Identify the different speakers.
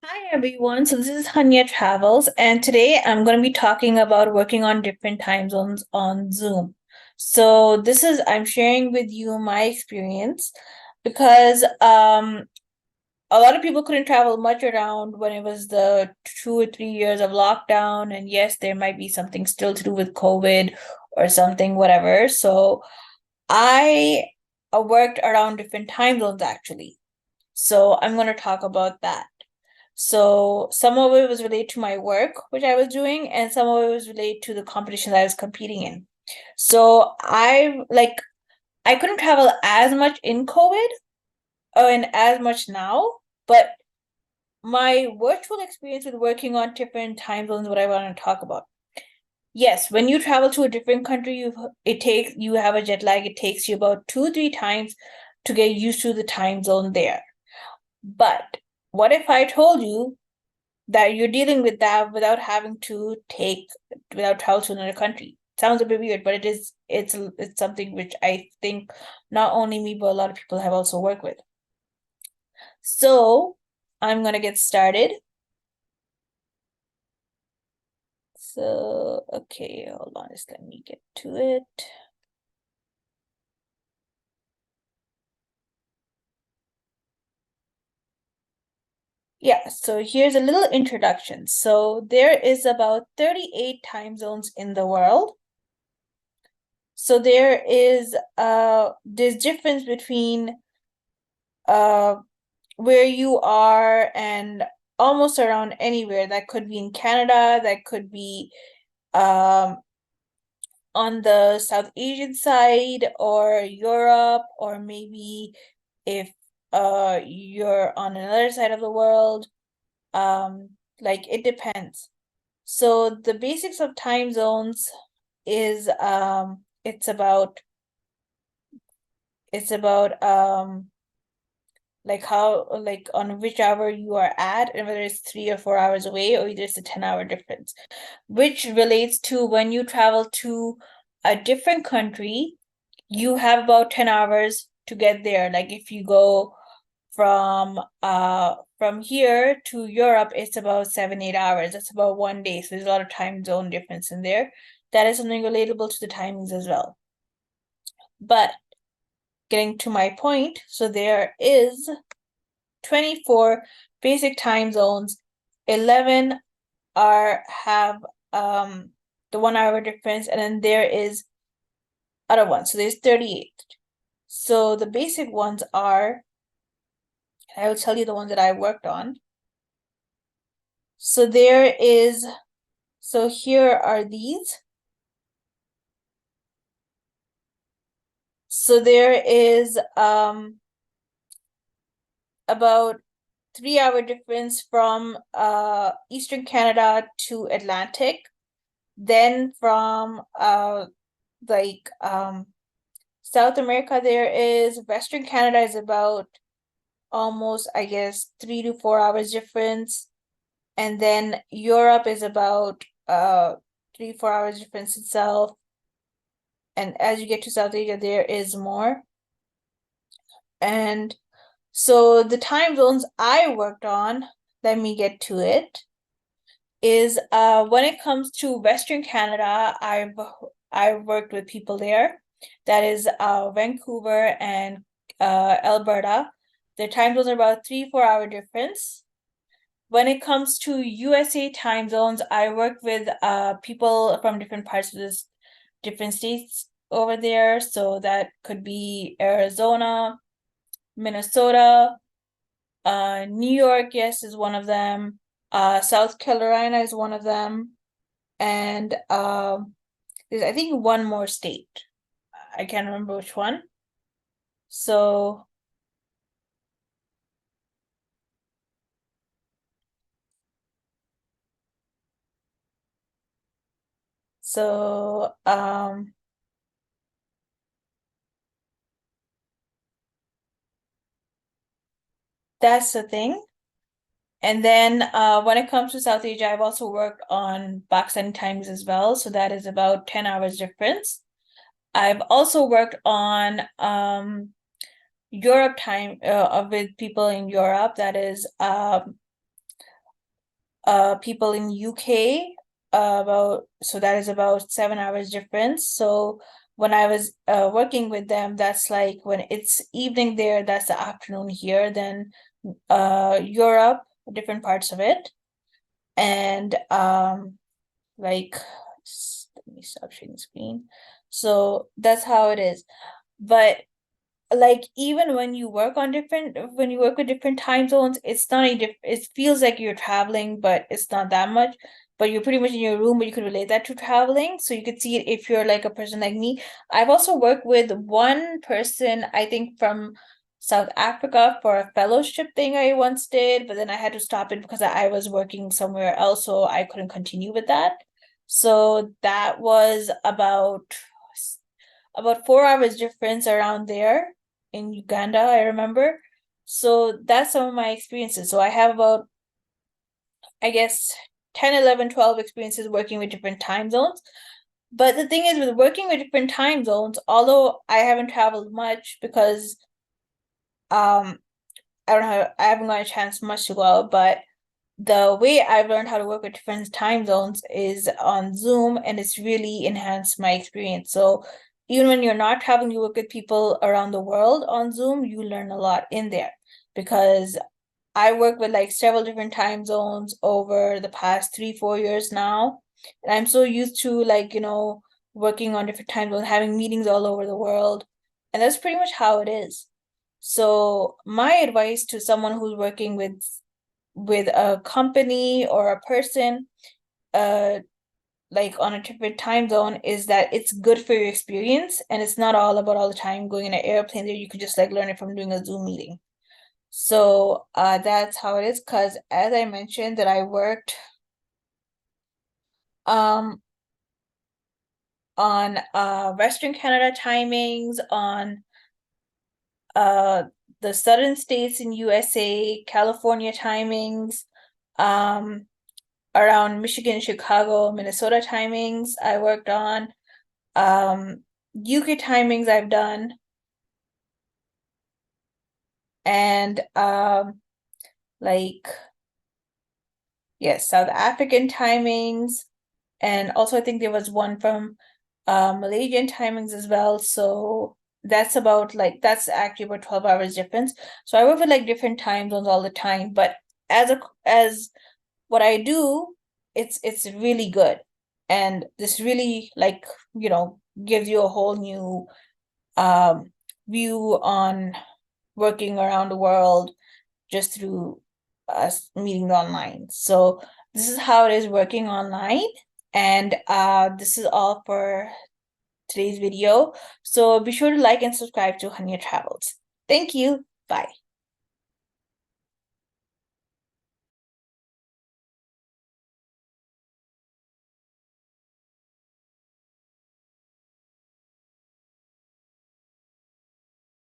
Speaker 1: Hi everyone, so this is HunyahTravels, and today I'm going to be talking about working on different time zones on Zoom. I'm sharing with you my experience because a lot of people couldn't travel much around when it was the 2 or 3 years of lockdown, and yes, there might be something still to do with COVID or something, whatever. So I worked around different time zones actually. So I'm going to talk about that. So some of it was related to my work, which I was doing, and some of it was related to the competition that I was competing in. I couldn't travel as much in COVID and as much now, but my virtual experience with working on different time zones, what I want to talk about. Yes, when you travel to a different country, you have a jet lag. It takes you about 2, 3 times to get used to the time zone there. But what if I told you that you're dealing with that without travel to another country? Sounds a bit weird, but it's something which I think not only me but a lot of people have also worked with. So I'm gonna get started. So okay, hold on, just let me get to it. Yeah, so here's a little introduction. So there is about 38 time zones in the world. So there's difference between uh where you are and almost around anywhere. That could be in Canada, that could be um on the South Asian side or Europe, or maybe if you're on another side of the world. Like it depends. So the basics of time zones is it's about like how like on which hour you are at, and whether it's 3 or 4 hours away, or either it's a 10-hour difference, which relates to when you travel to a different country, you have about 10 hours to get there. Like if you go from here to Europe, it's about 7, 8 hours. That's about one day. So there's a lot of time zone difference in there. That is something relatable to the timings as well. But getting to my point, so there is 24 basic time zones. 11 have the 1 hour difference, and then there is other ones. So there's 38. So the basic ones are, I will tell you the ones that I worked on. So here are these. So there is about 3 hour difference from Eastern Canada to Atlantic. Then from like South America, there is Western Canada is about almost, I guess, 3 to 4 hours difference. And then Europe is about 3, 4 hours difference itself. And as you get to South Asia, there is more. And so the time zones I worked on, let me get to it, is when it comes to Western Canada, I've worked with people there. That is Vancouver and Alberta. Their time zones are about 3, 4 hour difference. When it comes to USA time zones, I work with people from different parts of this different states over there. So that could be Arizona, Minnesota, New York, yes, is one of them. South Carolina is one of them. And there's, I think, one more state. I can't remember which one. So so that's the thing. And then when it comes to South Asia, I've also worked on Pakistani times as well. So that is about 10 hours difference. I've also worked on Europe time with people in Europe. That is people in UK, so that is about 7 hours difference. So when I was working with them, that's like when it's evening there, that's the afternoon here. Then Europe, different parts of it, and like let me stop sharing the screen. So that's how it is. But like even when you work with different time zones, it's not it feels like you're traveling, but it's not that much. But you're pretty much in your room, but you could relate that to traveling. So you could see it if you're like a person like me. I've also worked with one person, I think from South Africa, for a fellowship thing I once did, but then I had to stop it because I was working somewhere else, so I couldn't continue with that. So that was about 4 hours difference around there in Uganda, I remember. So that's some of my experiences. So I have about, I guess, 10, 11, 12 experiences working with different time zones. But the thing is, with working with different time zones, although I haven't traveled much because I haven't got a chance much to go out, but the way I've learned how to work with different time zones is on Zoom, and it's really enhanced my experience. So even when you're not traveling, you work with people around the world on Zoom, you learn a lot in there because I work with like several different time zones over the past 3, 4 years now. And I'm so used to like, working on different time zones, having meetings all over the world. And that's pretty much how it is. So my advice to someone who's working with a company or a person uh like on a different time zone is that it's good for your experience, and it's not all about all the time going in an airplane there. You could just like learn it from doing a Zoom meeting. So that's how it is, because as I mentioned that I worked um on Western Canada timings, on uh the southern states in USA, California timings, um around Michigan, Chicago, Minnesota timings I worked on. UK timings I've done, and like yes, South African timings, and also I think there was one from Malaysian timings as well. So that's actually about 12 hours difference. So I work with like different time zones all the time, but as what I do, it's really good. And this really like, gives you a whole new um view on working around the world just through us meeting online. So this is how it is working online. And this is all for today's video. So be sure to like and subscribe to Hunya Travels. Thank you. Bye.